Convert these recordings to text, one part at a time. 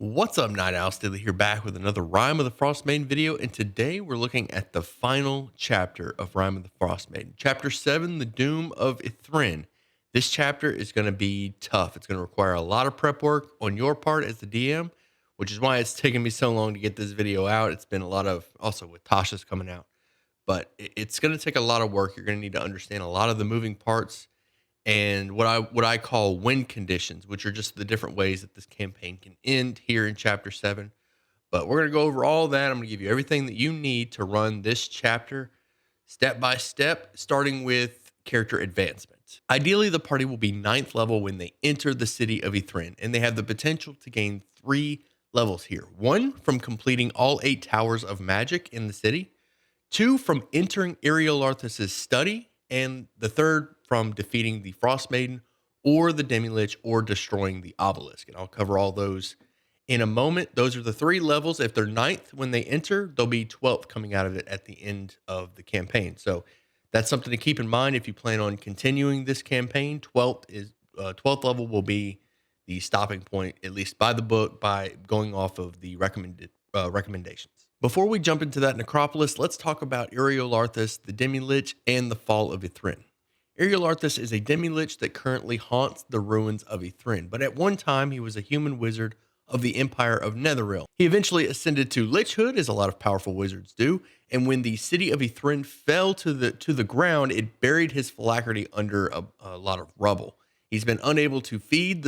What's up, Night Owl? Steely here, back with another Rime of the Frostmaiden video, and today we're looking at the final chapter of Rime of the Frostmaiden. Chapter 7, The Doom of Ythryn. This chapter is going to be tough. It's going to require a lot of prep work on your part as the DM, which is why it's taken me so long to get this video out. It's been a lot of, also with Tasha's coming out, but it's going to take a lot of work. You're going to need to understand a lot of the moving parts and what I call win conditions, which are just the different ways that this campaign can end here in chapter 7. But we're going to go over all that. I'm going to give you everything that you need to run this chapter step by step, starting with character advancement. Ideally, the party will be 9th level when they enter the city of Ythryn, and they have the potential to gain 3 levels here. 1 from completing all 8 towers of magic in the city, 2 from entering Iriolarthas' study, and the third from defeating the Frostmaiden or the demilich or destroying the obelisk. And I'll cover all those in a moment. Those are the 3 levels. If they're 9th when they enter, they'll be 12th coming out of it at the end of the campaign. So that's something to keep in mind if you plan on continuing this campaign. 12th level will be the stopping point, at least by the book, by going off of the recommendations. Before we jump into that necropolis, let's talk about Iriolarthas, the demilich, and the fall of Ythryn. Iriolarthas is a demilich that currently haunts the ruins of Ythryn, but at one time he was a human wizard of the Empire of Netheril. He eventually ascended to lichhood, as a lot of powerful wizards do, and when the city of Ythryn fell to the ground, it buried his phylactery under a lot of rubble. He's been unable to feed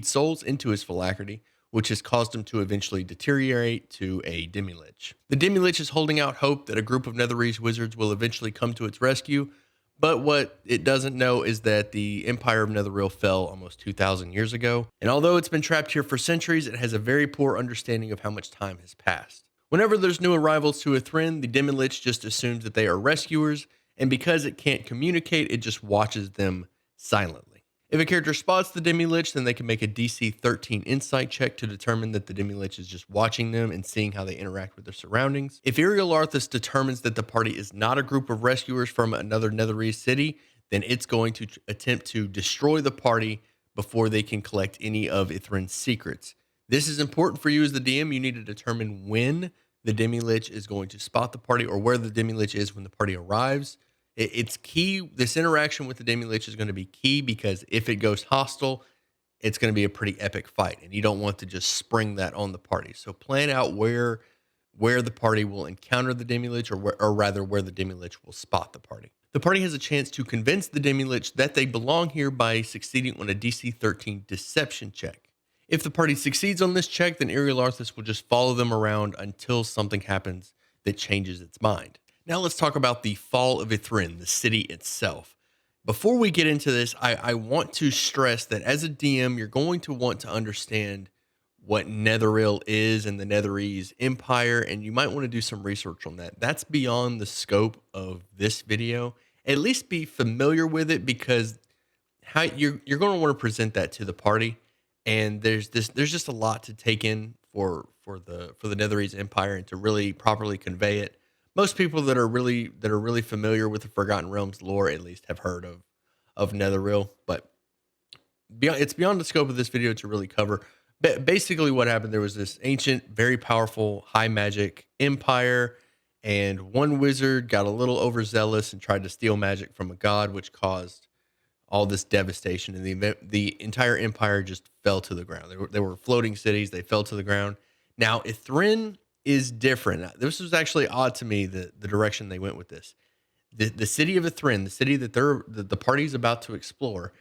souls into his phylactery, which has caused him to eventually deteriorate to a demilich. The demilich is holding out hope that a group of Netherese wizards will eventually come to its rescue, but what it doesn't know is that the Empire of Netheril fell almost 2,000 years ago, and although it's been trapped here for centuries, it has a very poor understanding of how much time has passed. Whenever there's new arrivals to Ythryn, the demilich just assumes that they are rescuers, and because it can't communicate, it just watches them silently. If a character spots the demilich, then they can make a DC 13 insight check to determine that the demilich is just watching them and seeing how they interact with their surroundings. If Iriolarthas determines that the party is not a group of rescuers from another Netherese city, then it's going to attempt to destroy the party before they can collect any of Ythryn's secrets. This is important for you as the DM. You need to determine when the demilich is going to spot the party or where the demilich is when the party arrives. It's key. This interaction with the demilich is going to be key because if it goes hostile, it's going to be a pretty epic fight, and you don't want to just spring that on the party. So plan out where the party will encounter the demilich, or rather where the demilich will spot the party. The party has a chance to convince the demilich that they belong here by succeeding on a DC 13 deception check. If the party succeeds on this check, then Iriolarthas will just follow them around until something happens that changes its mind. Now let's talk about the fall of Ythryn, the city itself. Before we get into this, I want to stress that as a DM, you're going to want to understand what Netheril is and the Netherese Empire, and you might want to do some research on that. That's beyond the scope of this video. At least be familiar with it, because how you're going to want to present that to the party, and there's just a lot to take in for the Netherese Empire and to really properly convey it. Most people that are really familiar with the Forgotten Realms lore at least have heard of Netheril, but it's beyond the scope of this video to really cover. Basically, what happened, there was this ancient, very powerful, high magic empire, and one wizard got a little overzealous and tried to steal magic from a god, which caused all this devastation. And the entire empire just fell to the ground. They were floating cities. They fell to the ground. Now, Ythryn is different. This was actually odd to me, the direction they went with this. The city of Ythryn, the city that the party's about to explore,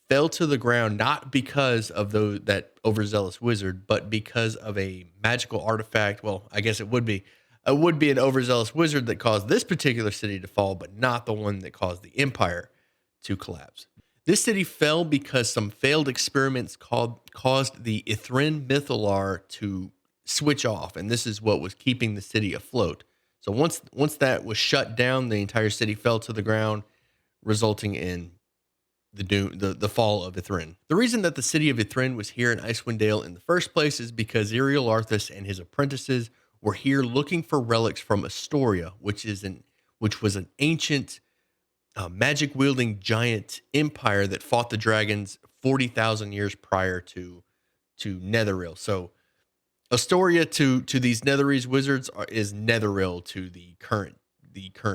fell to the ground not because of that overzealous wizard, but because of a magical artifact. Well, I guess it would be an overzealous wizard that caused this particular city to fall, but not the one that caused the empire to collapse. This city fell because some failed experiments caused the Ythryn mythallar to switch off, and this is what was keeping the city afloat. So once that was shut down, the entire city fell to the ground, resulting in the fall of Ythryn. The reason that the city of Ythryn was here in Icewind Dale in the first place is because Iriolarthas and his apprentices were here looking for relics from Astoria, which was an ancient magic wielding giant empire that fought the dragons 40,000 years prior to Netheril. So Astoria to these Netherese wizards is Netheril to the current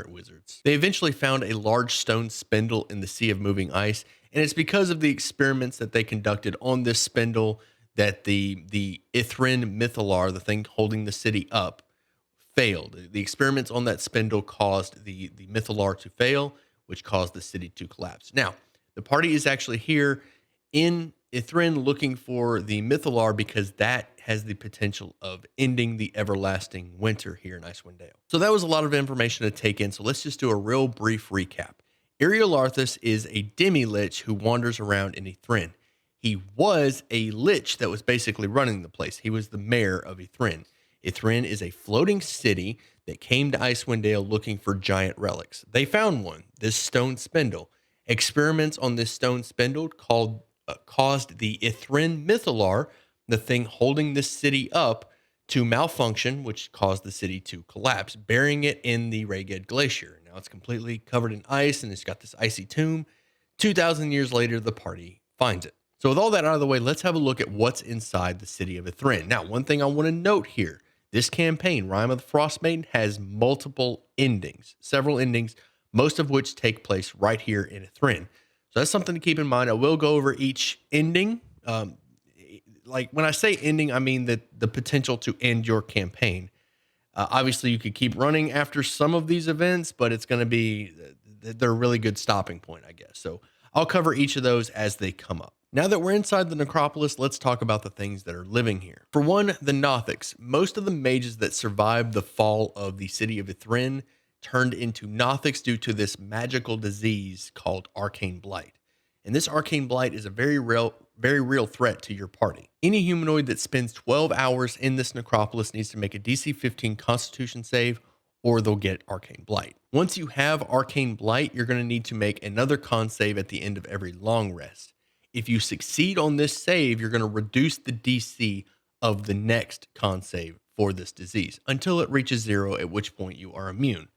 wizards. They eventually found a large stone spindle in the Sea of Moving Ice, and it's because of the experiments that they conducted on this spindle that the Ythryn mythallar, the thing holding the city up, failed. The experiments on that spindle caused the mythallar to fail, which caused the city to collapse. Now, the party is actually here in Ythryn looking for the mythallar because that has the potential of ending the everlasting winter here in Icewind Dale. So that was a lot of information to take in. So let's just do a real brief recap. Iriolarthas is a demilich who wanders around in Ythryn. He was a lich that was basically running the place. He was the mayor of Ythryn. Ythryn is a floating city that came to Icewind Dale looking for giant relics. They found one, this stone spindle. Experiments on this stone spindle caused the Ythryn mythallar, the thing holding this city up, to malfunction, which caused the city to collapse, burying it in the Rayged Glacier. Now it's completely covered in ice and it's got this icy tomb. 2,000 years later, the party finds it. So with all that out of the way, let's have a look at what's inside the city of Ythryn. Now, one thing I want to note here, this campaign, Rime of the Frostmaiden, has multiple endings, several endings, most of which take place right here in Ythryn. So that's something to keep in mind. I will go over each ending. Like when I say ending, I mean that the potential to end your campaign. Obviously, you could keep running after some of these events, but it's going to be, they're a really good stopping point, I guess. So I'll cover each of those as they come up. Now that we're inside the necropolis, let's talk about the things that are living here. For one, the Nothics. Most of the mages that survived the fall of the city of Ythryn turned into Nothics due to this magical disease called arcane blight. And this arcane blight is a very real threat to your party. Any humanoid that spends 12 hours in this necropolis needs to make a DC 15 Constitution save, or they'll get arcane blight. Once you have arcane blight, you're going to need to make another con save at the end of every long rest. If you succeed on this save, you're going to reduce the DC of the next con save for this disease until it reaches 0, at which point you are immune.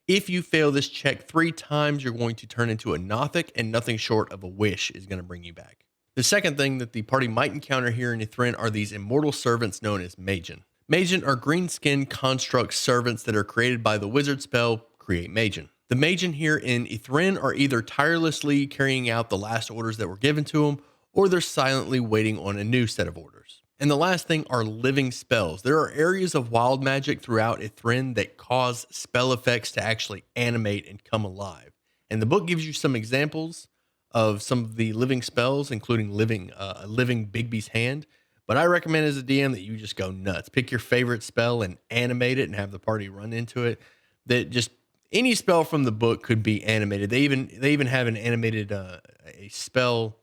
If you fail this check 3 times, you're going to turn into a Nothic, and nothing short of a wish is going to bring you back. The second thing that the party might encounter here in Ythryn are these immortal servants known as Magen. Magen are green-skinned construct servants that are created by the wizard spell Create Magen. The Magen here in Ythryn are either tirelessly carrying out the last orders that were given to them, or they're silently waiting on a new set of orders. And the last thing are living spells. There are areas of wild magic throughout Ythryn that cause spell effects to actually animate and come alive. And the book gives you some examples of some of the living spells, including living Bigby's hand. But I recommend as a DM that you just go nuts. Pick your favorite spell and animate it and have the party run into it. That just any spell from the book could be animated. They even have an animated a spell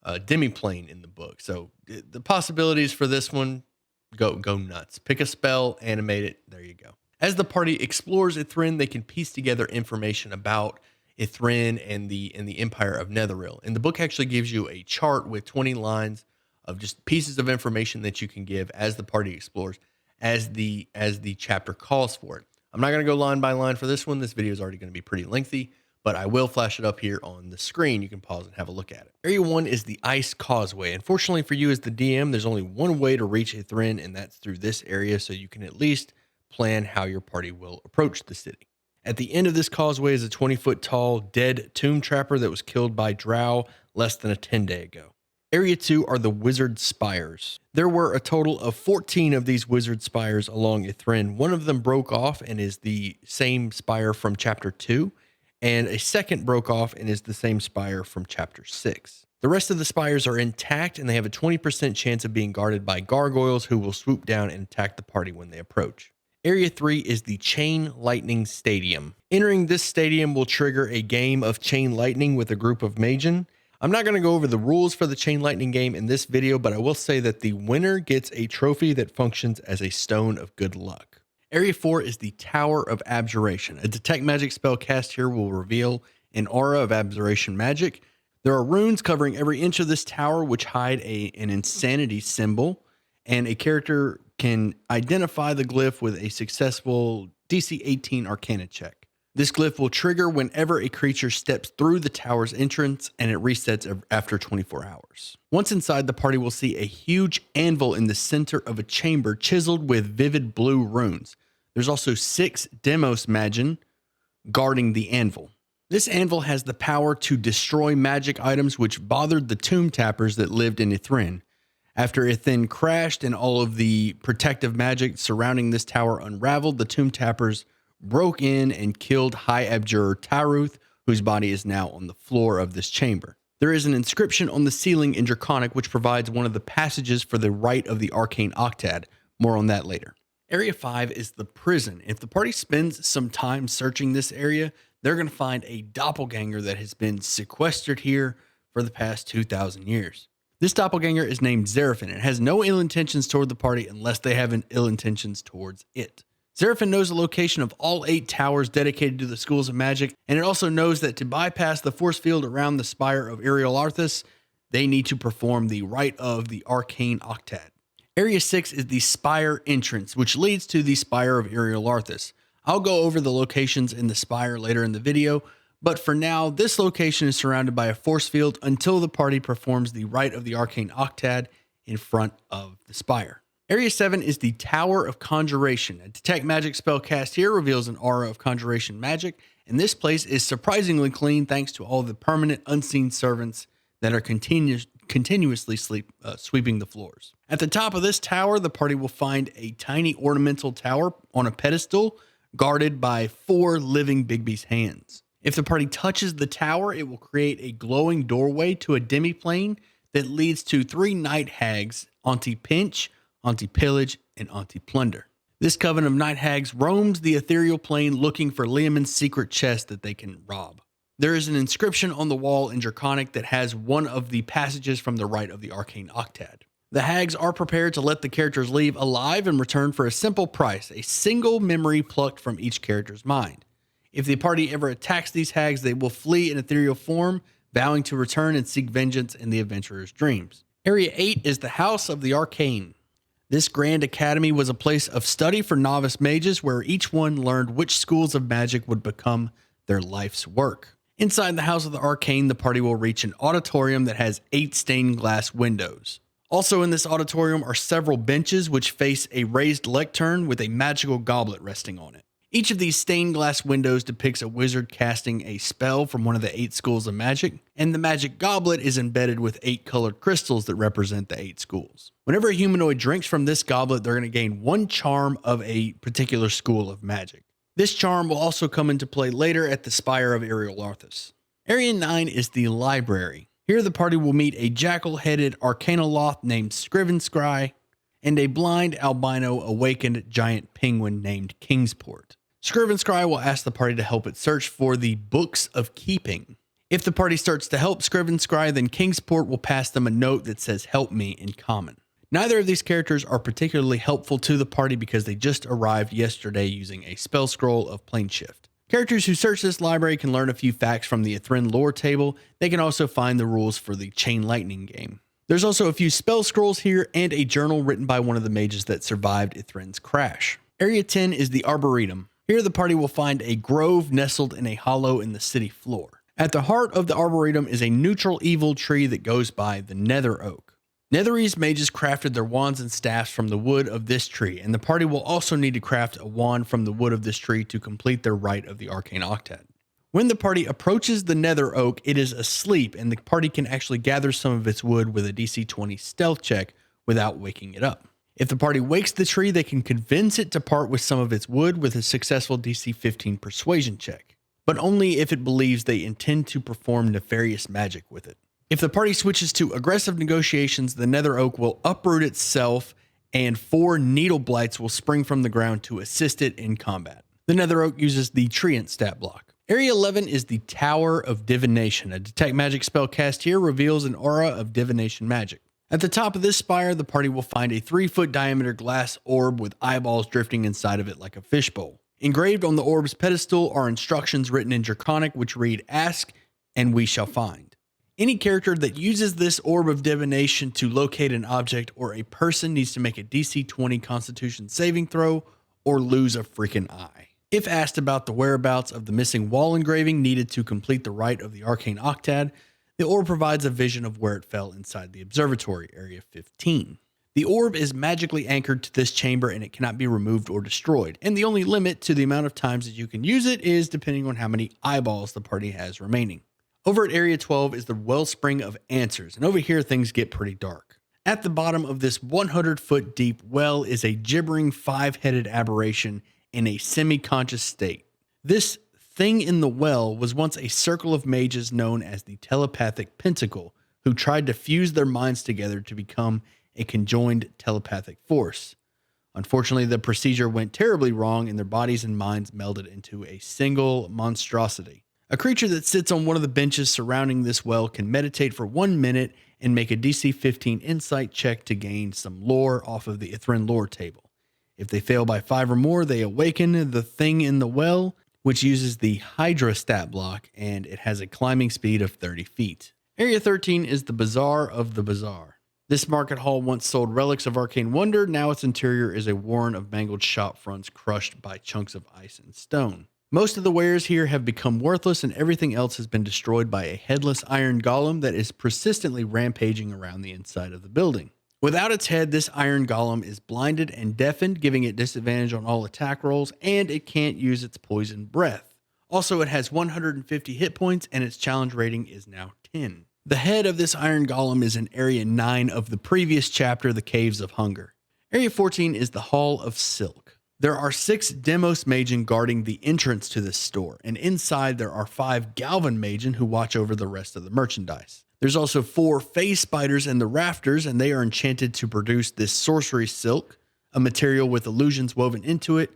demiplane in the book. So the possibilities for this one, go nuts. Pick a spell, animate it. There you go. As the party explores Ythryn, they can piece together information about Ythryn and the Empire of Netheril. And the book actually gives you a chart with 20 lines of just pieces of information that you can give as the party explores, as the chapter calls for it. I'm not going to go line by line for this one. This video is already going to be pretty lengthy, but I will flash it up here on the screen. You can pause and have a look at it. Area 1 is the Ice Causeway. Unfortunately for you as the DM, there's only one way to reach Ythryn, and that's through this area, so you can at least plan how your party will approach the city. At the end of this causeway is a 20-foot tall dead tomb trapper that was killed by drow less than a 10-day ago. Area 2 are the wizard spires. There were a total of 14 of these wizard spires along Ythryn. One of them broke off and is the same spire from chapter 2, and a second broke off and is the same spire from chapter 6. The rest of the spires are intact, and they have a 20% chance of being guarded by gargoyles who will swoop down and attack the party when they approach. Area 3 is the Chain Lightning Stadium. Entering this stadium will trigger a game of Chain Lightning with a group of Magen. I'm not going to go over the rules for the Chain Lightning game in this video, but I will say that the winner gets a trophy that functions as a stone of good luck. Area 4 is the Tower of Abjuration. A detect magic spell cast here will reveal an aura of abjuration magic. There are runes covering every inch of this tower which hide an insanity symbol, and a character can identify the glyph with a successful DC 18 Arcana check. This glyph will trigger whenever a creature steps through the tower's entrance, and it resets after 24 hours. Once inside, the party will see a huge anvil in the center of a chamber chiseled with vivid blue runes. There's also 6 demos magin guarding the anvil. This anvil has the power to destroy magic items which bothered the tomb tappers that lived in Ythryn. After Ythryn crashed and all of the protective magic surrounding this tower unraveled, the tomb tappers broke in and killed High Abjurer Taruth, whose body is now on the floor of this chamber. There is an inscription on the ceiling in Draconic which provides one of the passages for the Rite of the Arcane Octad. More on that later. Area 5 is the prison. If the party spends some time searching this area, they're going to find a doppelganger that has been sequestered here for the past 2,000 years. This doppelganger is named Zerafin and has no ill intentions toward the party unless they have ill intentions towards it. Zerafin knows the location of all 8 towers dedicated to the schools of magic, and it also knows that to bypass the force field around the spire of Iriolarthas, they need to perform the Rite of the Arcane Octad. Area 6 is the spire entrance, which leads to the spire of Iriolarthas. I'll go over the locations in the spire later in the video, but for now, this location is surrounded by a force field until the party performs the Rite of the Arcane Octad in front of the spire. Area 7 is the Tower of Conjuration. A detect magic spell cast here reveals an aura of conjuration magic, and this place is surprisingly clean thanks to all the permanent unseen servants that are continuously sweeping the floors. At the top of this tower, the party will find a tiny ornamental tower on a pedestal guarded by 4 living Bigby's hands. If the party touches the tower, it will create a glowing doorway to a demi-plane that leads to 3 night hags, Auntie Pinch, Auntie Pillage, and Auntie Plunder. This coven of night hags roams the ethereal plane looking for Liamon's secret chest that they can rob. There is an inscription on the wall in Draconic that has one of the passages from the Rite of the Arcane Octad. The hags are prepared to let the characters leave alive and return for a simple price, a single memory plucked from each character's mind. If the party ever attacks these hags, they will flee in ethereal form, vowing to return and seek vengeance in the adventurer's dreams. Area 8 is the House of the Arcane. This grand academy was a place of study for novice mages where each one learned which schools of magic would become their life's work. Inside the House of the Arcane, the party will reach an auditorium that has 8 stained glass windows. Also in this auditorium are several benches which face a raised lectern with a magical goblet resting on it. Each of these stained glass windows depicts a wizard casting a spell from one of the 8 schools of magic, and the magic goblet is embedded with 8 colored crystals that represent the 8 schools. Whenever a humanoid drinks from this goblet, they're going to gain 1 charm of a particular school of magic. This charm will also come into play later at the Spire of Iriolarthas. Area 9 is the library. Here the party will meet a jackal-headed arcanoloth named Scrivenscry and a blind albino awakened giant penguin named Kingsport. Scrivenscry will ask the party to help it search for the Books of Keeping. If the party starts to help Scrivenscry, then Kingsport will pass them a note that says "Help me" in common. Neither of these characters are particularly helpful to the party because they just arrived yesterday using a spell scroll of plane shift. Characters who search this library can learn a few facts from the Ythryn lore table. They can also find the rules for the Chain Lightning game. There's also a few spell scrolls here and a journal written by one of the mages that survived Ythryn's crash. Area 10 is the Arboretum. Here the party will find a grove nestled in a hollow in the city floor. At the heart of the Arboretum is a neutral evil tree that goes by the Nether Oak. Netherese mages crafted their wands and staffs from the wood of this tree, and the party will also need to craft a wand from the wood of this tree to complete their Rite of the Arcane Octad. When the party approaches the Nether Oak, it is asleep, and the party can actually gather some of its wood with a DC 20 stealth check without waking it up. If the party wakes the tree, they can convince it to part with some of its wood with a successful DC 15 persuasion check, but only if it believes they intend to perform nefarious magic with it. If the party switches to aggressive negotiations, the Nether Oak will uproot itself and 4 needle blights will spring from the ground to assist it in combat. The Nether Oak uses the Treant stat block. Area 11 is the Tower of Divination. A detect magic spell cast here reveals an aura of divination magic. At the top of this spire, the party will find a 3-foot diameter glass orb with eyeballs drifting inside of it like a fishbowl. Engraved on the orb's pedestal are instructions written in Draconic which read, "Ask and we shall find." Any character that uses this orb of divination to locate an object or a person needs to make a DC 20 Constitution saving throw or lose a freaking eye. If asked about the whereabouts of the missing wall engraving needed to complete the rite of the Arcane Octad, the orb provides a vision of where it fell inside the observatory, Area 15. The orb is magically anchored to this chamber and it cannot be removed or destroyed, and the only limit to the amount of times that you can use it is depending on how many eyeballs the party has remaining. Over at Area 12 is the Wellspring of Answers, and over here things get pretty dark. At the bottom of this 100-foot deep well is a gibbering 5-headed aberration in a semi-conscious state. This thing in the well was once a circle of mages known as the Telepathic Pentacle, who tried to fuse their minds together to become a conjoined telepathic force. Unfortunately, the procedure went terribly wrong and their bodies and minds melded into a single monstrosity. A creature that sits on one of the benches surrounding this well can meditate for 1 minute and make a DC 15 insight check to gain some lore off of the Ythryn lore table. If they fail by 5 or more, they awaken the thing in the well, which uses the Hydra stat block, and it has a climbing speed of 30 feet. Area 13 is the Bazaar of the Bazaar. This market hall once sold relics of arcane wonder. Now its interior is a warren of mangled shop fronts crushed by chunks of ice and stone. Most of the wares here have become worthless and everything else has been destroyed by a headless iron golem that is persistently rampaging around the inside of the building. Without its head, this iron golem is blinded and deafened, giving it disadvantage on all attack rolls, and it can't use its poison breath. Also, it has 150 hit points and its challenge rating is now 10. The head of this iron golem is in Area 9 of the previous chapter, The Caves of Hunger. Area 14 is the Hall of Silk. There are 6 Demos Magen guarding the entrance to this store, and inside there are 5 Galvan Magen who watch over the rest of the merchandise. There's also 4 phase spiders in the rafters, and they are enchanted to produce this sorcery silk, a material with illusions woven into it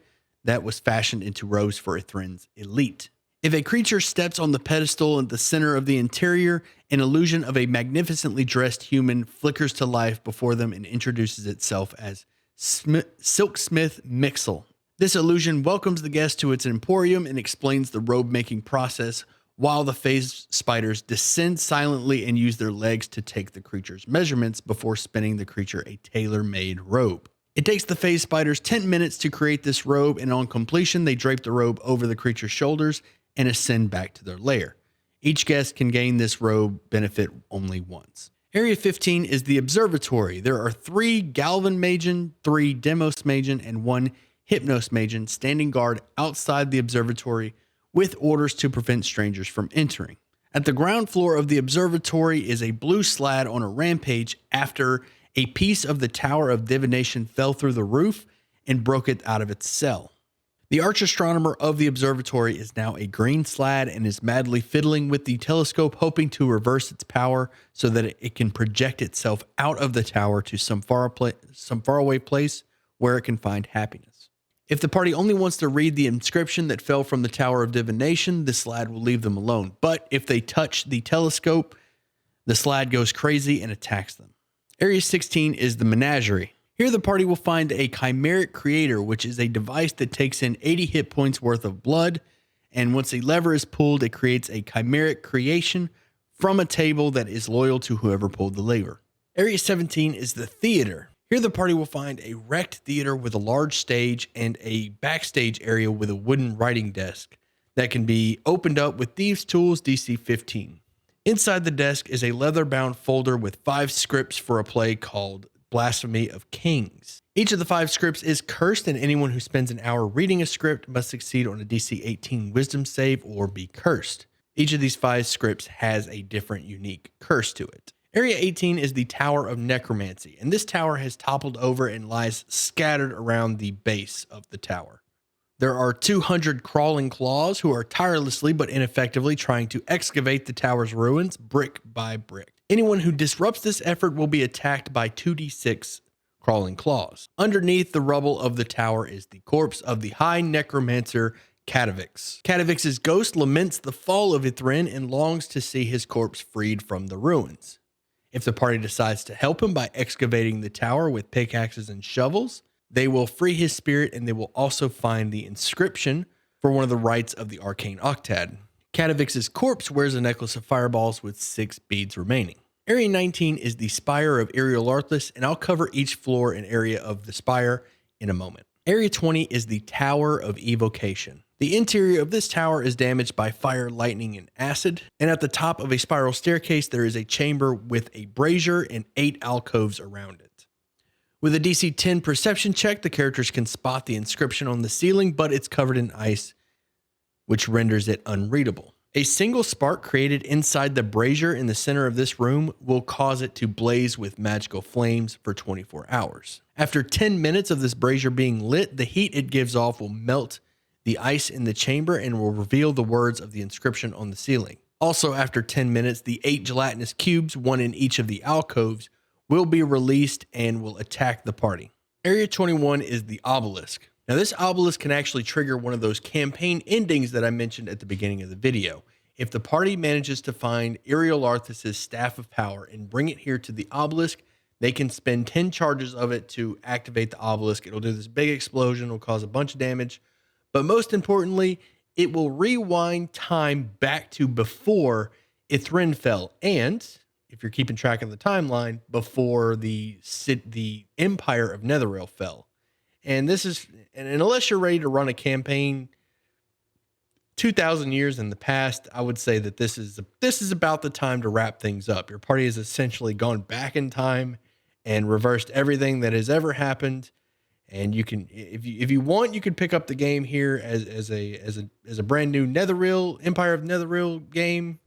that was fashioned into robes for Ythryn's elite. If a creature steps on the pedestal in the center of the interior, an illusion of a magnificently dressed human flickers to life before them and introduces itself as Silksmith Mixel. This illusion welcomes the guest to its emporium and explains the robe-making process, while the phase spiders descend silently and use their legs to take the creature's measurements before spinning the creature a tailor-made robe. It takes the phase spiders 10 minutes to create this robe, and on completion, they drape the robe over the creature's shoulders and ascend back to their lair. Each guest can gain this robe benefit only once. Area 15 is the Observatory. There are 3 Galvan Magen, 3 Demos Magen, and 1 Hypnos Magen standing guard outside the observatory with orders to prevent strangers from entering. At the ground floor of the observatory is a blue slad on a rampage after a piece of the Tower of Divination fell through the roof and broke it out of its cell. The arch-astronomer of the observatory is now a green slad and is madly fiddling with the telescope, hoping to reverse its power so that it can project itself out of the tower to some faraway place where it can find happiness. If the party only wants to read the inscription that fell from the Tower of Divination, the slad will leave them alone. But if they touch the telescope, the slad goes crazy and attacks them. Area 16 is the Menagerie. Here the party will find a chimeric creator, which is a device that takes in 80 hit points worth of blood, and once a lever is pulled, it creates a chimeric creation from a table that is loyal to whoever pulled the lever. Area 17 is the Theater. Here the party will find a wrecked theater with a large stage and a backstage area with a wooden writing desk that can be opened up with Thieves' Tools DC 15. Inside the desk is a leather-bound folder with 5 scripts for a play called Blasphemy of Kings. Each of the 5 scripts is cursed, and anyone who spends an hour reading a script must succeed on a DC 18 wisdom save or be cursed. Each of these 5 scripts has a different unique curse to it. Area 18 is the Tower of Necromancy, and this tower has toppled over and lies scattered around the base of the tower. There are 200 crawling claws who are tirelessly but ineffectively trying to excavate the tower's ruins brick by brick. Anyone who disrupts this effort will be attacked by 2d6 crawling claws. Underneath the rubble of the tower is the corpse of the High Necromancer Catavix. Catavix's ghost laments the fall of Ythryn and longs to see his corpse freed from the ruins. If the party decides to help him by excavating the tower with pickaxes and shovels, they will free his spirit, and they will also find the inscription for one of the rites of the Arcane Octad. Catavix's corpse wears a necklace of fireballs with 6 beads remaining. Area 19 is the Spire of Iriolarthas, and I'll cover each floor and area of the spire in a moment. Area 20 is the Tower of Evocation. The interior of this tower is damaged by fire, lightning, and acid. And at the top of a spiral staircase, there is a chamber with a brazier and 8 alcoves around it. With a DC 10 perception check, the characters can spot the inscription on the ceiling, but it's covered in ice, which renders it unreadable. A single spark created inside the brazier in the center of this room will cause it to blaze with magical flames for 24 hours. After 10 minutes of this brazier being lit, the heat it gives off will melt the ice in the chamber and will reveal the words of the inscription on the ceiling. Also, after 10 minutes, the 8 gelatinous cubes, one in each of the alcoves, will be released and will attack the party. Area 21 is the obelisk. Now, this obelisk can actually trigger one of those campaign endings that I mentioned at the beginning of the video. If the party manages to find Iriolarthas' Staff of Power and bring it here to the obelisk, they can spend 10 charges of it to activate the obelisk. It'll do this big explosion, it'll cause a bunch of damage. But most importantly, it will rewind time back to before Ythryn fell. And if you're keeping track of the timeline, before the Empire of Netheril fell. And this is, and unless you're ready to run a campaign 2,000 years in the past, I would say that this is about the time to wrap things up. Your party has essentially gone back in time and reversed everything that has ever happened. And you can, if you want, you could pick up the game here as a brand new Empire of Netheril game.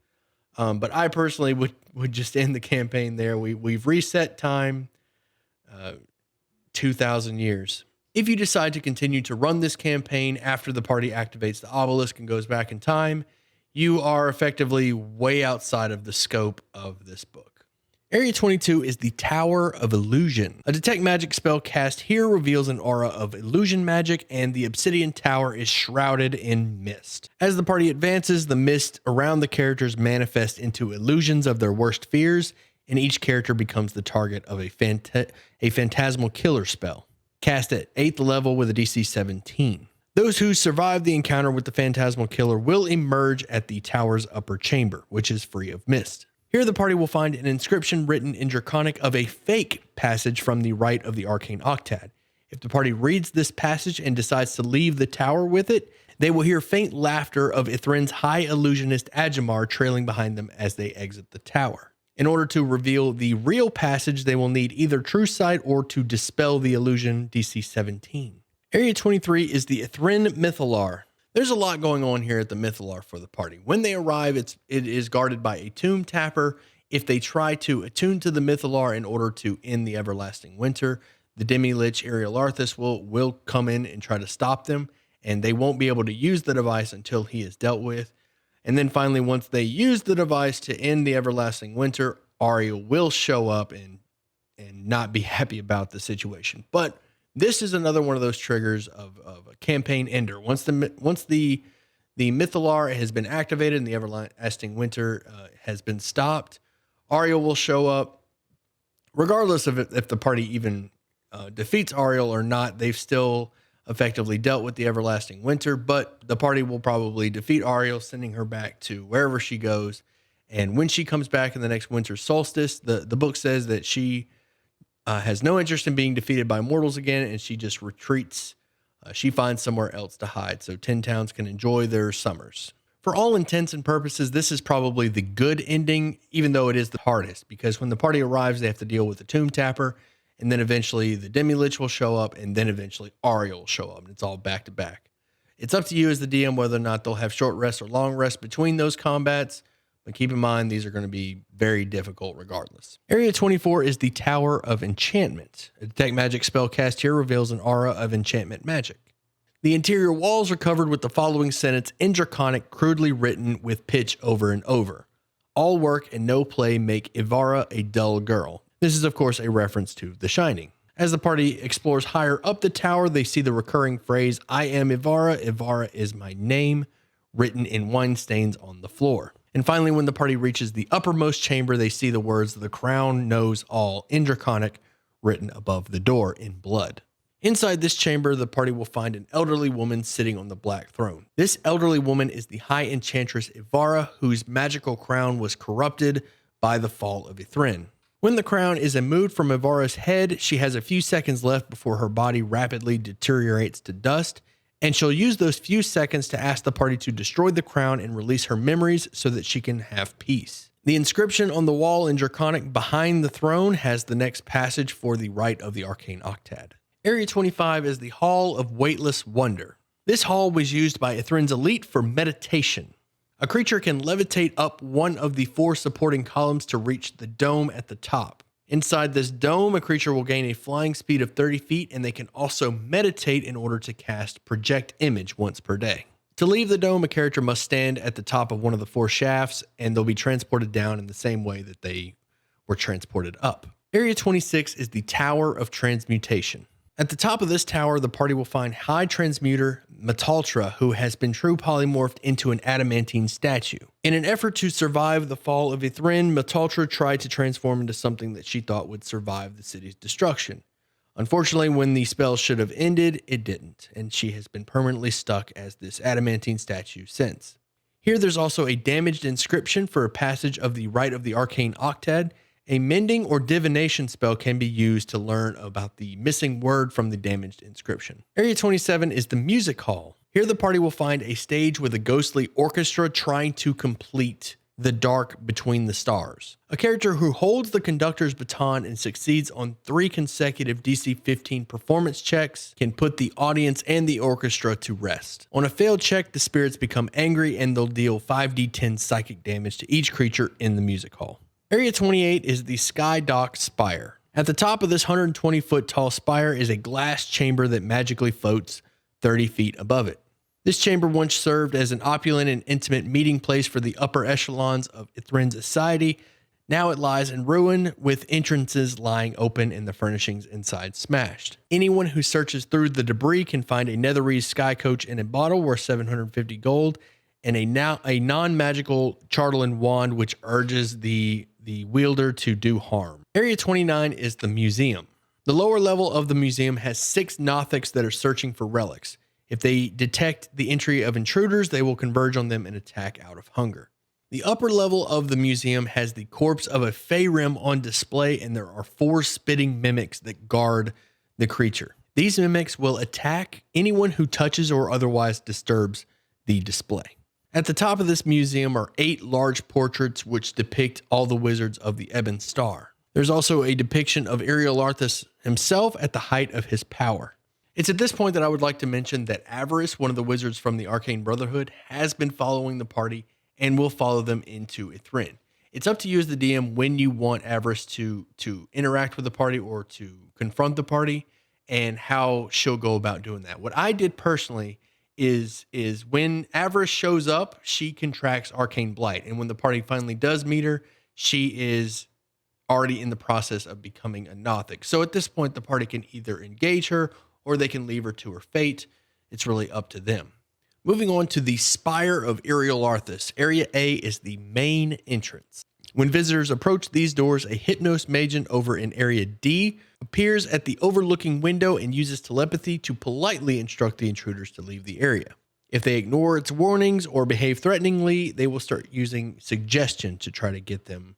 But I personally would just end the campaign there. We've reset time 2,000 years. If you decide to continue to run this campaign after the party activates the obelisk and goes back in time, you are effectively way outside of the scope of this book. Area 22 is the Tower of Illusion. A detect magic spell cast here reveals an aura of illusion magic, and the obsidian tower is shrouded in mist. As the party advances, the mist around the characters manifests into illusions of their worst fears, and each character becomes the target of a phantasmal killer spell, cast at 8th level with a DC 17. Those who survive the encounter with the phantasmal killer will emerge at the tower's upper chamber, which is free of mist. Here, the party will find an inscription written in Draconic of a fake passage from the rite of the Arcane Octad. If the party reads this passage and decides to leave the tower with it, they will hear faint laughter of Ythryn's high illusionist Ajamar trailing behind them as they exit the tower. In order to reveal the real passage, they will need either True Sight or to dispel the illusion, DC 17. Area 23 is the Ythryn mythallar. There's a lot going on here at the mythallar for the party. When they arrive, it is guarded by a tomb tapper. If they try to attune to the mythallar in order to end the everlasting winter, the demilich Iriolarthas will come in and try to stop them, and they won't be able to use the device until he is dealt with. And then finally, once they use the device to end the everlasting winter, Ariel will show up and not be happy about the situation. But this is another one of those triggers of a campaign ender. Once the mythallar has been activated and the everlasting winter has been stopped, Ariel will show up. Regardless of if the party even defeats Ariel or not, they've still effectively dealt with the everlasting winter, but the party will probably defeat Ariel, sending her back to wherever she goes. And when she comes back in the next winter solstice, the book says that she has no interest in being defeated by mortals again, and she just retreats. She finds somewhere else to hide, so 10 towns can enjoy their summers. For all intents and purposes, this is probably the good ending, even though it is the hardest, because when the party arrives, they have to deal with the tomb tapper, and then eventually the demilich will show up, and then eventually Ariel will show up, and it's all back to back. It's up to you as the DM whether or not they'll have short rests or long rests between those combats, but keep in mind these are going to be very difficult regardless. Area 24 is the Tower of Enchantment. A detect magic spell cast here reveals an aura of enchantment magic. The interior walls are covered with the following sentence in Draconic, crudely written with pitch over and over. All work and no play make Ivara a dull girl. This is, of course, a reference to The Shining. As the party explores higher up the tower, they see the recurring phrase, "I am Ivara, Ivara is my name," written in wine stains on the floor. And finally, when the party reaches the uppermost chamber, they see the words, "The crown knows all," in Draconic, written above the door in blood. Inside this chamber, the party will find an elderly woman sitting on the black throne. This elderly woman is the high enchantress Ivara, whose magical crown was corrupted by the fall of Ythryn. When the crown is removed from Ivara's head, she has a few seconds left before her body rapidly deteriorates to dust, and she'll use those few seconds to ask the party to destroy the crown and release her memories so that she can have peace. The inscription on the wall in Draconic behind the throne has the next passage for the rite of the Arcane Octad. Area 25 is the Hall of Weightless Wonder. This hall was used by Ythryn's elite for meditation. A creature can levitate up one of the 4 supporting columns to reach the dome at the top. Inside this dome, a creature will gain a flying speed of 30 feet, and they can also meditate in order to cast Project Image once per day. To leave the dome, a character must stand at the top of one of the 4 shafts, and they'll be transported down in the same way that they were transported up. Area 26 is the Tower of Transmutation. At the top of this tower, the party will find High Transmuter Mythallar, who has been true polymorphed into an adamantine statue. In an effort to survive the fall of Ythryn, Mythallar tried to transform into something that she thought would survive the city's destruction. Unfortunately, when the spell should have ended, it didn't, and she has been permanently stuck as this adamantine statue since. Here there's also a damaged inscription for a passage of the Rite of the Arcane Octad. A mending or divination spell can be used to learn about the missing word from the damaged inscription. Area 27 is the Music Hall. Here the party will find a stage with a ghostly orchestra trying to complete the dark between the stars. A character who holds the conductor's baton and succeeds on 3 consecutive DC 15 performance checks can put the audience and the orchestra to rest. On a failed check, the spirits become angry and they'll deal 5d10 psychic damage to each creature in the music hall. Area 28 is the Sky Dock Spire. At the top of this 120-foot tall spire is a glass chamber that magically floats 30 feet above it. This chamber once served as an opulent and intimate meeting place for the upper echelons of Ythryn's society. Now it lies in ruin, with entrances lying open and the furnishings inside smashed. Anyone who searches through the debris can find a Netherese sky coach in a bottle worth 750 gold and a non-magical Charlatan wand which urges the wielder to do harm. Area 29 is the museum. The lower level of the museum has 6 Nothics that are searching for relics. If they detect the entry of intruders, they will converge on them and attack out of hunger. The upper level of the museum has the corpse of a Feyrim on display, and there are 4 spitting mimics that guard the creature. These mimics will attack anyone who touches or otherwise disturbs the display. At the top of this museum are 8 large portraits which depict all the wizards of the Ebon Star. There's also a depiction of Iriolarthas himself at the height of his power. It's at this point that I would like to mention that Avarice, one of the wizards from the Arcane Brotherhood, has been following the party and will follow them into Ythryn. It's up to you as the DM when you want Avarice to interact with the party or to confront the party and how she'll go about doing that. What I did personally is when Avarice shows up, she contracts Arcane Blight. And when the party finally does meet her, she is already in the process of becoming a Nothic. So at this point, the party can either engage her or they can leave her to her fate. It's really up to them. Moving on to the Spire of Iriolarthas. Area A is the main entrance. When visitors approach these doors, a Hypnos Magen over in Area D appears at the overlooking window and uses telepathy to politely instruct the intruders to leave the area. If they ignore its warnings or behave threateningly, they will start using suggestion to try to get them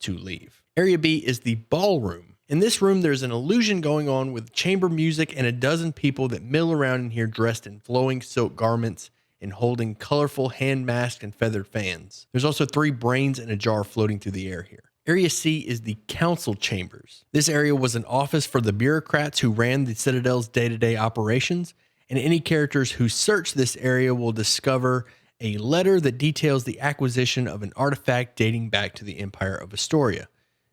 to leave. Area B is the ballroom. In this room, there's an illusion going on with chamber music and a dozen people that mill around in here dressed in flowing silk garments and holding colorful hand masks and feathered fans. There's also 3 brains in a jar floating through the air here. Area C is the council chambers. This area was an office for the bureaucrats who ran the Citadel's day-to-day operations, and any characters who search this area will discover a letter that details the acquisition of an artifact dating back to the Empire of Astoria.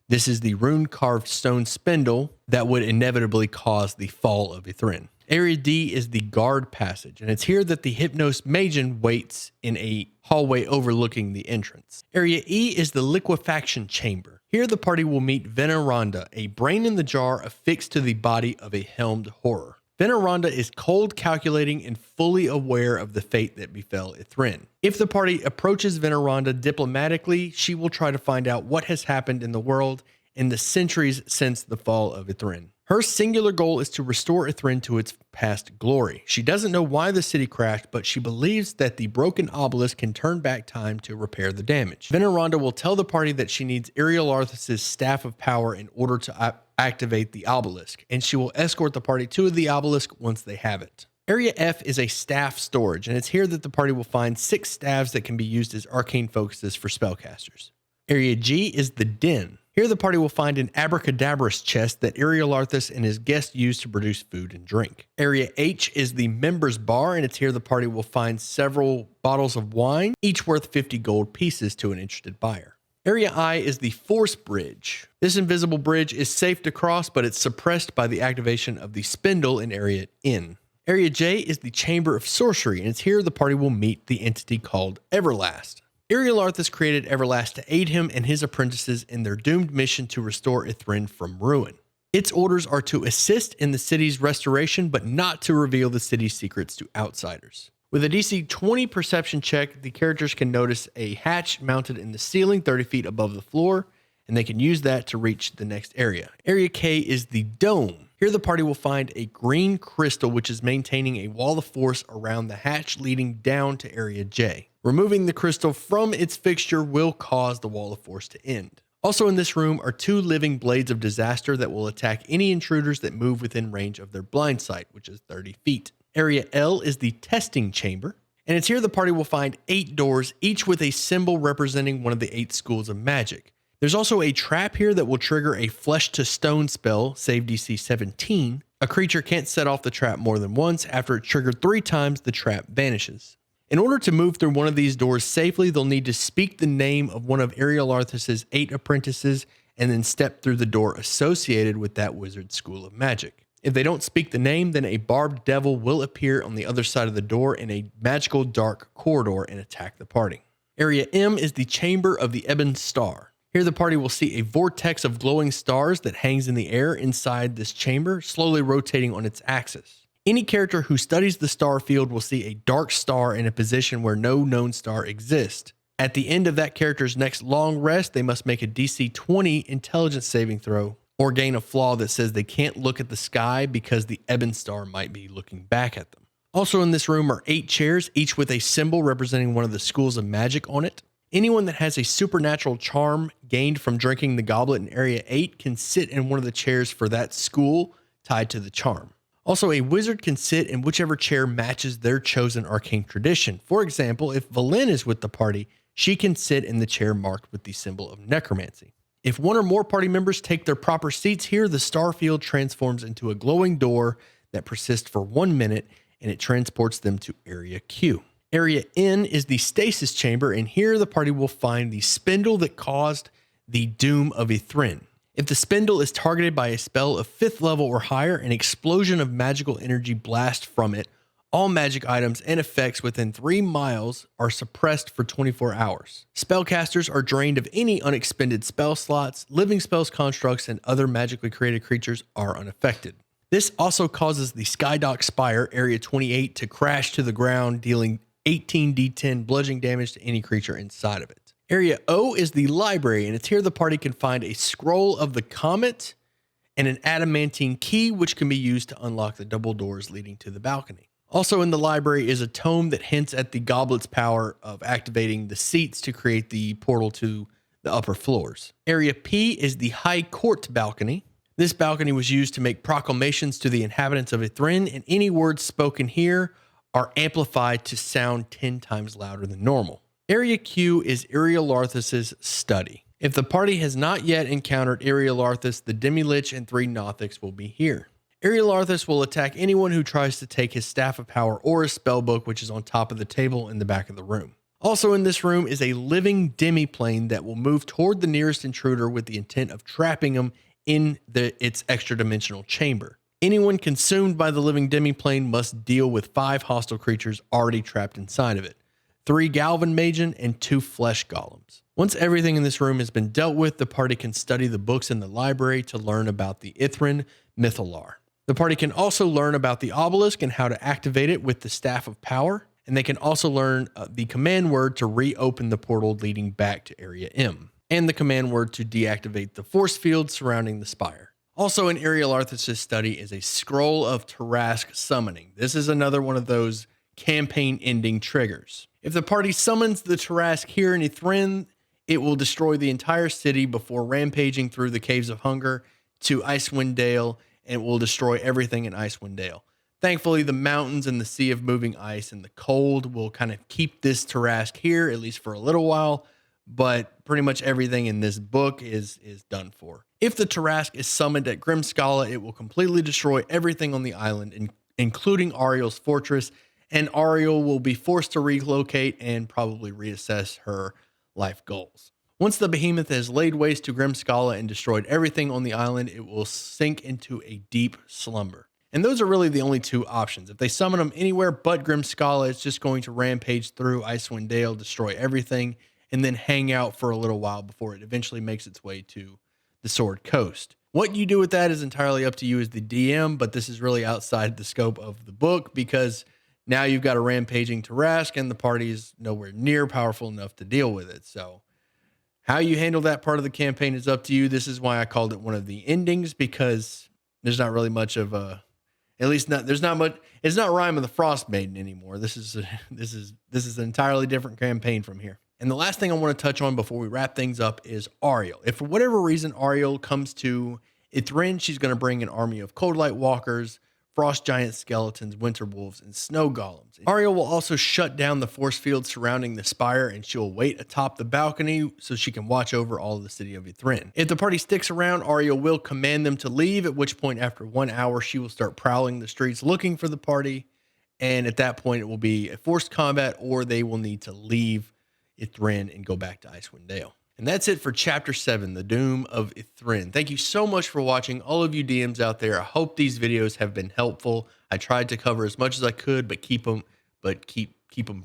This is the rune-carved stone spindle that would inevitably cause the fall of Ythryn. Area D is the guard passage, and it's here that the Hypnos Magen waits in a hallway overlooking the entrance. Area E is the liquefaction chamber. Here the party will meet Veneranda, a brain in the jar affixed to the body of a helmed horror. Veneranda is cold, calculating, and fully aware of the fate that befell Ythryn. If the party approaches Veneranda diplomatically, she will try to find out what has happened in the world in the centuries since the fall of Ythryn. Her singular goal is to restore Ythryn to its past glory. She doesn't know why the city crashed, but she believes that the broken obelisk can turn back time to repair the damage. Veneranda will tell the party that she needs Iriolarthas' Staff of Power in order to activate the obelisk, and she will escort the party to the obelisk once they have it. Area F is a staff storage, and it's here that the party will find 6 staves that can be used as arcane focuses for spellcasters. Area G is the Den. Here the party will find an abracadabrous chest that Iriolarthas and his guests use to produce food and drink. Area H is the members bar, and it's here the party will find several bottles of wine, each worth 50 gold pieces to an interested buyer. Area I is the Force Bridge. This invisible bridge is safe to cross, but it's suppressed by the activation of the spindle in Area N. Area J is the Chamber of Sorcery, and it's here the party will meet the entity called Everlast. Iriolarthas created Everlast to aid him and his apprentices in their doomed mission to restore Ythryn from ruin. Its orders are to assist in the city's restoration, but not to reveal the city's secrets to outsiders. With a DC 20 perception check, the characters can notice a hatch mounted in the ceiling 30 feet above the floor, and they can use that to reach the next area. Area K is the Dome. Here the party will find a green crystal which is maintaining a wall of force around the hatch leading down to Area J. Removing the crystal from its fixture will cause the wall of force to end. Also in this room are 2 living blades of disaster that will attack any intruders that move within range of their blind sight, which is 30 feet. Area L is the testing chamber, and it's here the party will find 8 doors, each with a symbol representing one of the 8 schools of magic. There's also a trap here that will trigger a flesh to stone spell, save DC 17. A creature can't set off the trap more than once. After it's triggered 3 times, the trap vanishes. In order to move through one of these doors safely, they'll need to speak the name of one of Iriolarthas' 8 apprentices and then step through the door associated with that wizard's school of magic. If they don't speak the name, then a barbed devil will appear on the other side of the door in a magical dark corridor and attack the party. Area M is the Chamber of the Ebon Star. Here the party will see a vortex of glowing stars that hangs in the air inside this chamber, slowly rotating on its axis. Any character who studies the star field will see a dark star in a position where no known star exists. At the end of that character's next long rest, they must make a DC 20 intelligence saving throw or gain a flaw that says they can't look at the sky because the Ebon Star might be looking back at them. Also in this room are 8 chairs, each with a symbol representing one of the schools of magic on it. Anyone that has a supernatural charm gained from drinking the goblet in Area 8 can sit in one of the chairs for that school tied to the charm. Also, a wizard can sit in whichever chair matches their chosen arcane tradition. For example, if Valen is with the party, she can sit in the chair marked with the symbol of necromancy. If one or more party members take their proper seats here, the star field transforms into a glowing door that persists for 1 minute, and it transports them to Area Q. Area N is the stasis chamber, and here the party will find the spindle that caused the doom of Ythryn. If the spindle is targeted by a spell of 5th level or higher, an explosion of magical energy blasts from it. All magic items and effects within 3 miles are suppressed for 24 hours. Spellcasters are drained of any unexpended spell slots, living spells, constructs, and other magically created creatures are unaffected. This also causes the Skydock Spire, Area 28, to crash to the ground, dealing 18d10 bludgeoning damage to any creature inside of it. Area O is the library, and it's here the party can find a scroll of the comet and an adamantine key, which can be used to unlock the double doors leading to the balcony. Also in the library is a tome that hints at the goblet's power of activating the seats to create the portal to the upper floors. Area P is the High Court balcony. This balcony was used to make proclamations to the inhabitants of Ythryn, and any words spoken here are amplified to sound 10 times louder than normal. Area Q is Iriolarthas' study. If the party has not yet encountered Iriolarthas, the demilich and 3 Nothics will be here. Iriolarthas will attack anyone who tries to take his Staff of Power or his spellbook, which is on top of the table in the back of the room. Also in this room is a living demiplane that will move toward the nearest intruder with the intent of trapping him in its extra-dimensional chamber. Anyone consumed by the living demiplane must deal with 5 hostile creatures already trapped inside of it, 3 Galvan Magen and 2 flesh golems. Once everything in this room has been dealt with, the party can study the books in the library to learn about the Ythryn mythallar. The party can also learn about the obelisk and how to activate it with the Staff of Power, and they can also learn the command word to reopen the portal leading back to Area M, and the command word to deactivate the force field surrounding the spire. Also in Iriolarthas' study is a scroll of Tarask summoning. This is another one of those campaign-ending triggers. If the party summons the Tarask here in Ythryn, it will destroy the entire city before rampaging through the Caves of Hunger to Icewind Dale, and it will destroy everything in Icewind Dale. Thankfully, the mountains and the sea of moving ice and the cold will kind of keep this Tarask here, at least for a little while. But pretty much everything in this book is done for. If the Tarask is summoned at Grimskala, it will completely destroy everything on the island, including Ariel's fortress, and Ariel will be forced to relocate and probably reassess her life goals. Once the behemoth has laid waste to Grimskala and destroyed everything on the island, it will sink into a deep slumber. And those are really the only two options. If they summon them anywhere but Grimskala, it's just going to rampage through Icewind Dale, destroy everything, and then hang out for a little while before it eventually makes its way to the Sword Coast. What you do with that is entirely up to you as the DM, but this is really outside the scope of the book because now you've got a rampaging Tarask and the party is nowhere near powerful enough to deal with it. So how you handle that part of the campaign is up to you. This is why I called it one of the endings, because there's not really much of a, at least not, there's not much, it's not Rime of the Frostmaiden anymore. This is an entirely different campaign from here. And the last thing I want to touch on before we wrap things up is Ariel. If for whatever reason Ariel comes to Ythryn, she's going to bring an army of cold light walkers, frost giant skeletons, winter wolves, and snow golems. Ariel will also shut down the force field surrounding the spire, and she'll wait atop the balcony so she can watch over all of the city of Ythryn. If the party sticks around, Ariel will command them to leave, at which point after 1 hour, she will start prowling the streets looking for the party. And at that point, it will be a forced combat, or they will need to leave Ythryn and go back to Icewind Dale. And that's it for Chapter 7, The Doom of Ythryn. Thank you so much for watching, all of you DMs out there. I hope these videos have been helpful. I tried to cover as much as I could, but keep them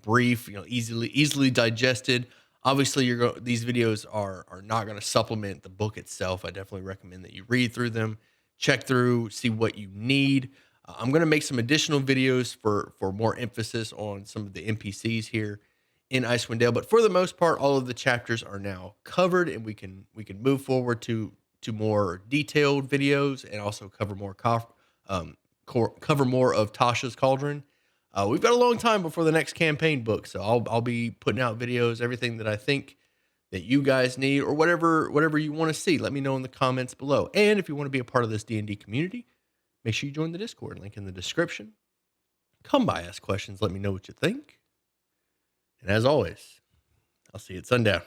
brief, easily digested. Obviously, these videos are not going to supplement the book itself. I definitely recommend that you read through them, check through, see what you need. I'm going to make some additional videos for more emphasis on some of the NPCs here in Icewind Dale, but for the most part, all of the chapters are now covered, and we can move forward to more detailed videos and also cover more of Tasha's Cauldron. We've got a long time before the next campaign book, so I'll be putting out videos, everything that I think that you guys need, or whatever you want to see. Let me know in the comments below. And if you want to be a part of this D&D community, make sure you join the Discord, link in the description. Come by, ask questions, let me know what you think. And as always, I'll see you at sundown.